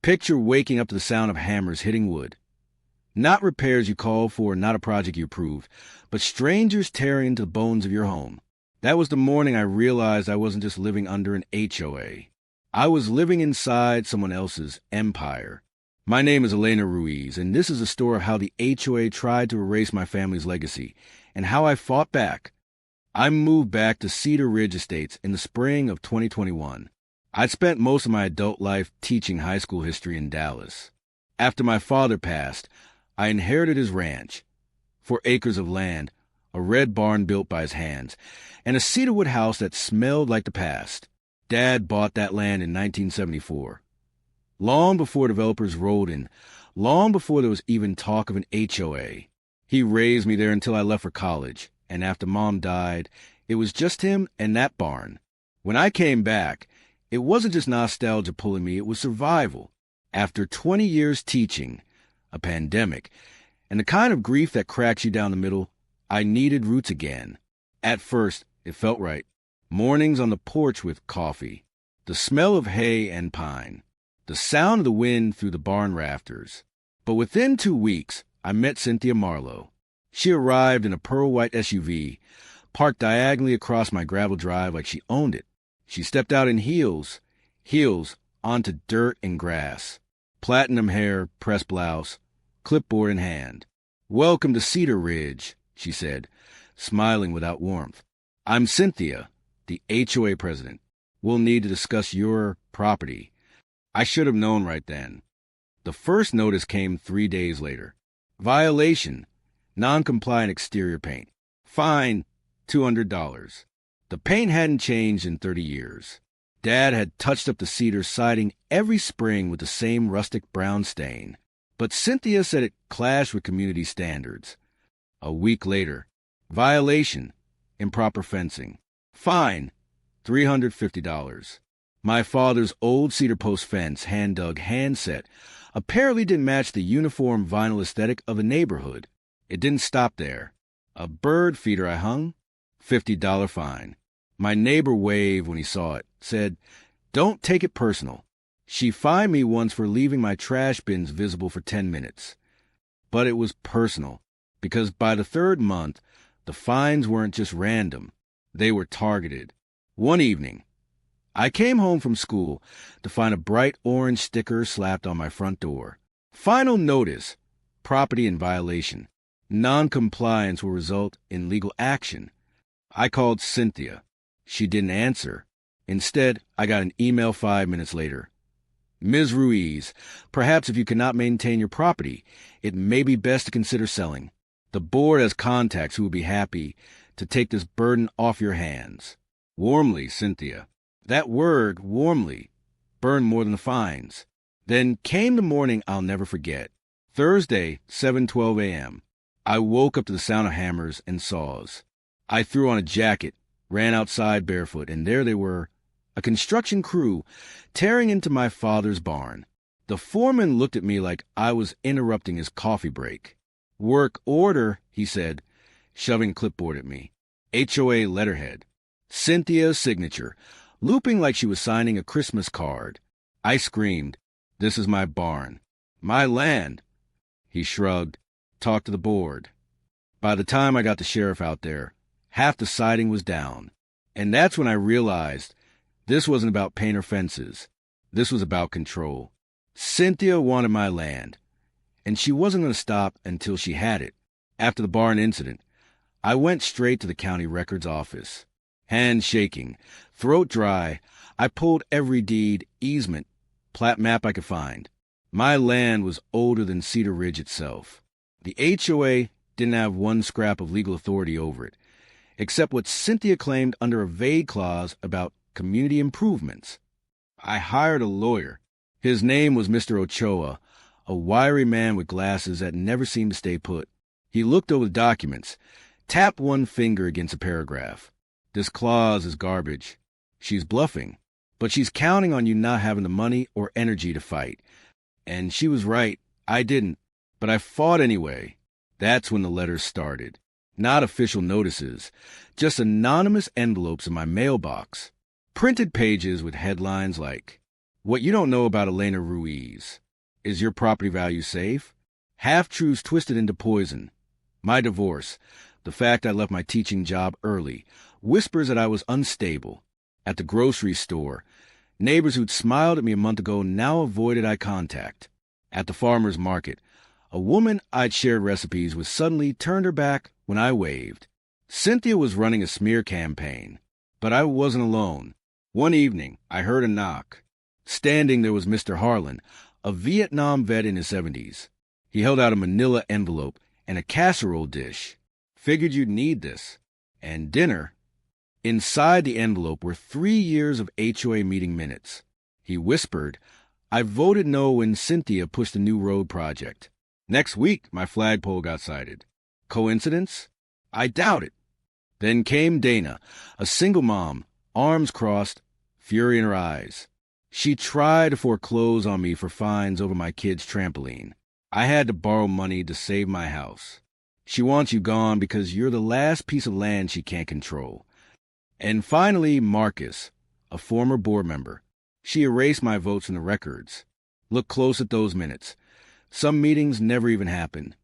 Picture waking up to the sound of hammers hitting wood. Not repairs you called for, not a project you approved, but strangers tearing into the bones of your home. That was the morning I realized I wasn't just living under an HOA. I was living inside someone else's empire. My name is Elena Ruiz, and this is a story of how the HOA tried to erase my family's legacy, and how I fought back. I moved back to Cedar Ridge Estates in the spring of 2021. I'd spent most of my adult life teaching high school history in Dallas. After my father passed, I inherited his ranch, 4 acres of land, a red barn built by his hands, and a cedarwood house that smelled like the past. Dad bought that land in 1974. Long before developers rolled in, long before there was even talk of an HOA. He raised me there until I left for college, and after Mom died, it was just him and that barn. When I came back, it wasn't just nostalgia pulling me, it was survival. After 20 years teaching, a pandemic, and the kind of grief that cracks you down the middle, I needed roots again. At first, it felt right. Mornings on the porch with coffee, the smell of hay and pine, the sound of the wind through the barn rafters. But within 2 weeks, I met Cynthia Marlowe. She arrived in a pearl-white SUV, parked diagonally across my gravel drive like she owned it. She stepped out in heels onto dirt and grass, platinum hair, pressed blouse, clipboard in hand. "Welcome to Cedar Ridge," she said, smiling without warmth. "I'm Cynthia, the HOA president. We'll need to discuss your property." I should have known right then. The first notice came 3 days later. Violation, non-compliant exterior paint. Fine, $200. The paint hadn't changed in 30 years. Dad had touched up the cedar siding every spring with the same rustic brown stain. But Cynthia said it clashed with community standards. A week later, violation, improper fencing. Fine, $350. My father's old cedar post fence, hand-dug, hand-set, apparently didn't match the uniform vinyl aesthetic of the neighborhood. It didn't stop there. A bird feeder I hung, $50 fine. My neighbor waved when he saw it, said, "Don't take it personal." She fined me once for leaving my trash bins visible for 10 minutes. But it was personal, because by the 3rd month, the fines weren't just random. They were targeted. One evening, I came home from school to find a bright orange sticker slapped on my front door. Final notice, property in violation. Non-compliance will result in legal action. I called Cynthia. She didn't answer. Instead, I got an email 5 minutes later. "Ms. Ruiz, perhaps if you cannot maintain your property, it may be best to consider selling. The board has contacts who would be happy to take this burden off your hands. Warmly, Cynthia." That word, warmly, burned more than the fines. Then came the morning I'll never forget. Thursday, 7:12 a.m. I woke up to the sound of hammers and saws. I threw on a jacket, ran outside barefoot, and there they were, a construction crew, tearing into my father's barn. The foreman looked at me like I was interrupting his coffee break. "Work order," he said, shoving clipboard at me. HOA letterhead. Cynthia's signature, looping like she was signing a Christmas card. I screamed, "This is my barn. My land." He shrugged, talked to the board. By the time I got the sheriff out there, half the siding was down. And that's when I realized this wasn't about paint or fences. This was about control. Cynthia wanted my land, and she wasn't going to stop until she had it. After the barn incident, I went straight to the county records office. Hands shaking, throat dry, I pulled every deed, easement, plat map I could find. My land was older than Cedar Ridge itself. The HOA didn't have one scrap of legal authority over it, except what Cynthia claimed under a vague clause about community improvements. I hired a lawyer. His name was Mr. Ochoa, a wiry man with glasses that never seemed to stay put. He looked over the documents, tapped one finger against a paragraph. "This clause is garbage. She's bluffing, but she's counting on you not having the money or energy to fight." And she was right. I didn't, but I fought anyway. That's when the letters started. Not official notices, just anonymous envelopes in my mailbox. Printed pages with headlines like, What you don't know about Elena Ruiz. Is your property value safe? Half-truths twisted into poison. My divorce. The fact I left my teaching job early. Whispers that I was unstable. At the grocery store. Neighbors who'd smiled at me a month ago now avoided eye contact. At the farmer's market. A woman I'd shared recipes with suddenly turned her back when I waved. Cynthia was running a smear campaign. But I wasn't alone. One evening, I heard a knock. Standing there was Mr. Harlan, a Vietnam vet in his 70s. He held out a manila envelope and a casserole dish. Figured you'd need this. And dinner. Inside the envelope were 3 years of HOA meeting minutes. He whispered, I voted no when Cynthia pushed the new road project. Next week, my flagpole got cited. Coincidence? I doubt it. Then came Dana, a single mom, arms crossed, fury in her eyes. She tried to foreclose on me for fines over my kid's trampoline. I had to borrow money to save my house. She wants you gone because you're the last piece of land she can't control. And finally, Marcus, a former board member. She erased my votes from the records. Look close at those minutes. Some meetings never even happened.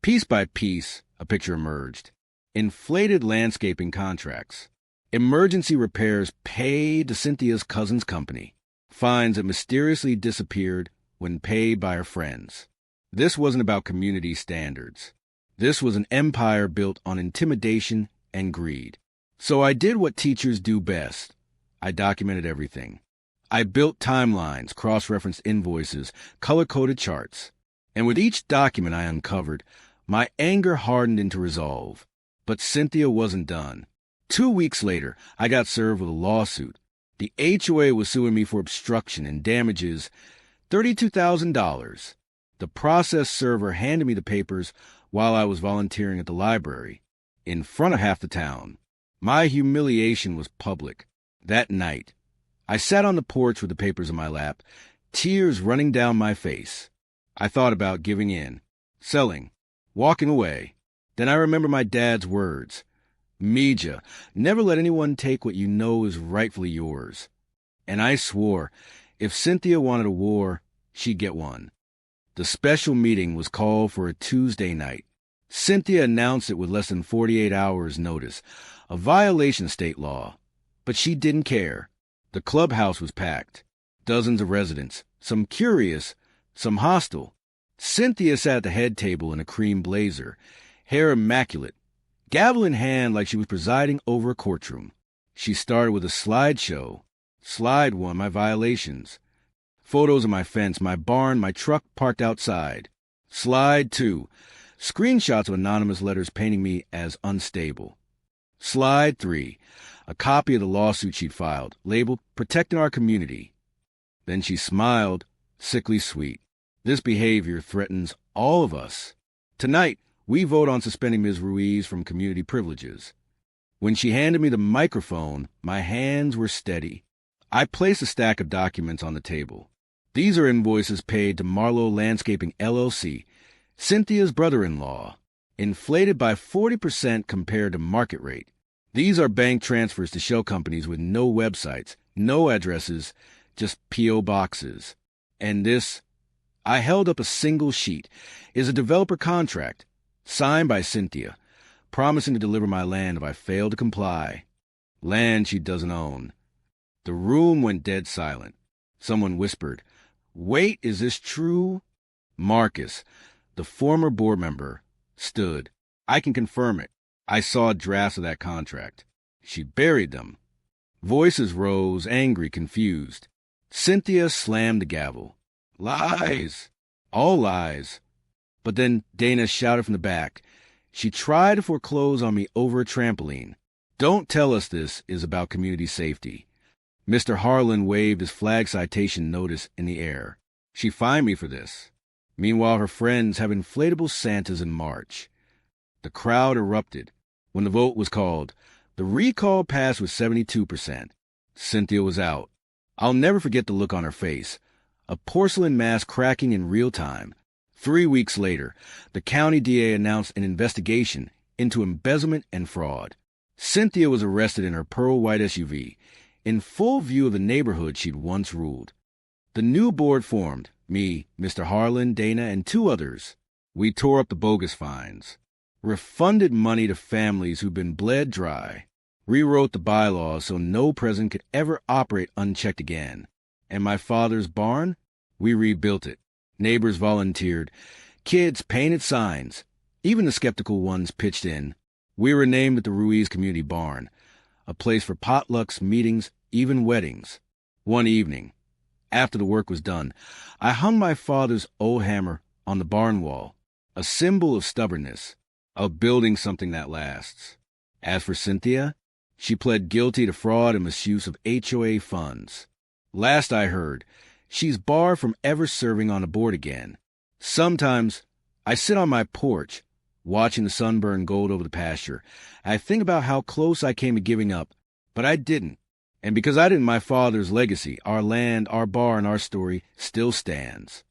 Piece by piece, a picture emerged. Inflated landscaping contracts. Emergency repairs paid to Cynthia's cousin's company. Fines that mysteriously disappeared when paid by her friends. This wasn't about community standards. This was an empire built on intimidation and greed. So I did what teachers do best. I documented everything. I built timelines, cross-referenced invoices, color-coded charts. And with each document I uncovered, my anger hardened into resolve. But Cynthia wasn't done. 2 weeks later, I got served with a lawsuit. The HOA was suing me for obstruction and damages, $32,000. The process server handed me the papers while I was volunteering at the library, in front of half the town. My humiliation was public. That night, I sat on the porch with the papers in my lap, tears running down my face. I thought about giving in, selling, walking away. Then I remember my dad's words. Meja, never let anyone take what you know is rightfully yours. And I swore, if Cynthia wanted a war, she'd get one. The special meeting was called for a Tuesday night. Cynthia announced it with less than 48 hours' notice, a violation of state law. But she didn't care. The clubhouse was packed. Dozens of residents, some curious, some hostile. Cynthia sat at the head table in a cream blazer, hair immaculate, gavel in hand like she was presiding over a courtroom. She started with a slideshow. Slide 1, my violations. Photos of my fence, my barn, my truck parked outside. Slide 2, screenshots of anonymous letters painting me as unstable. Slide 3, a copy of the lawsuit she'd filed, labeled Protecting Our Community. Then she smiled, sickly sweet. This behavior threatens all of us. Tonight, we vote on suspending Ms. Ruiz from community privileges. When she handed me the microphone, my hands were steady. I placed a stack of documents on the table. These are invoices paid to Marlowe Landscaping, LLC, Cynthia's brother-in-law, inflated by 40% compared to market rate. These are bank transfers to shell companies with no websites, no addresses, just P.O. boxes. And this, I held up a single sheet, is a developer contract, signed by Cynthia, promising to deliver my land if I failed to comply. Land she doesn't own. The room went dead silent. Someone whispered, "Wait, is this true?" Marcus, the former board member, stood. "I can confirm it. I saw drafts of that contract." She buried them. Voices rose, angry, confused. Cynthia slammed the gavel. "Lies! All lies." But then Dana shouted from the back. She tried to foreclose on me over a trampoline. "Don't tell us this is about community safety." Mr. Harlan waved his flag citation notice in the air. She fined me for this. Meanwhile, her friends have inflatable Santas in March. The crowd erupted. When the vote was called, the recall passed with 72%. Cynthia was out. I'll never forget the look on her face. A porcelain mask cracking in real time. 3 weeks later, the county DA announced an investigation into embezzlement and fraud. Cynthia was arrested in her pearl white SUV, in full view of the neighborhood she'd once ruled. The new board formed, me, Mr. Harlan, Dana, and 2 others. We tore up the bogus fines, refunded money to families who'd been bled dry, rewrote the bylaws so no president could ever operate unchecked again. And my father's barn? We rebuilt it. Neighbors volunteered. Kids painted signs. Even the skeptical ones pitched in. We were named at the Ruiz Community Barn, a place for potlucks, meetings, even weddings. One evening, after the work was done, I hung my father's old hammer on the barn wall, a symbol of stubbornness, of building something that lasts. As for Cynthia, she pled guilty to fraud and misuse of HOA funds. Last I heard, she's barred from ever serving on a board again. Sometimes I sit on my porch, watching the sun burn gold over the pasture. I think about how close I came to giving up, but I didn't. And because I didn't, my father's legacy, our land, our barn, our story, still stands.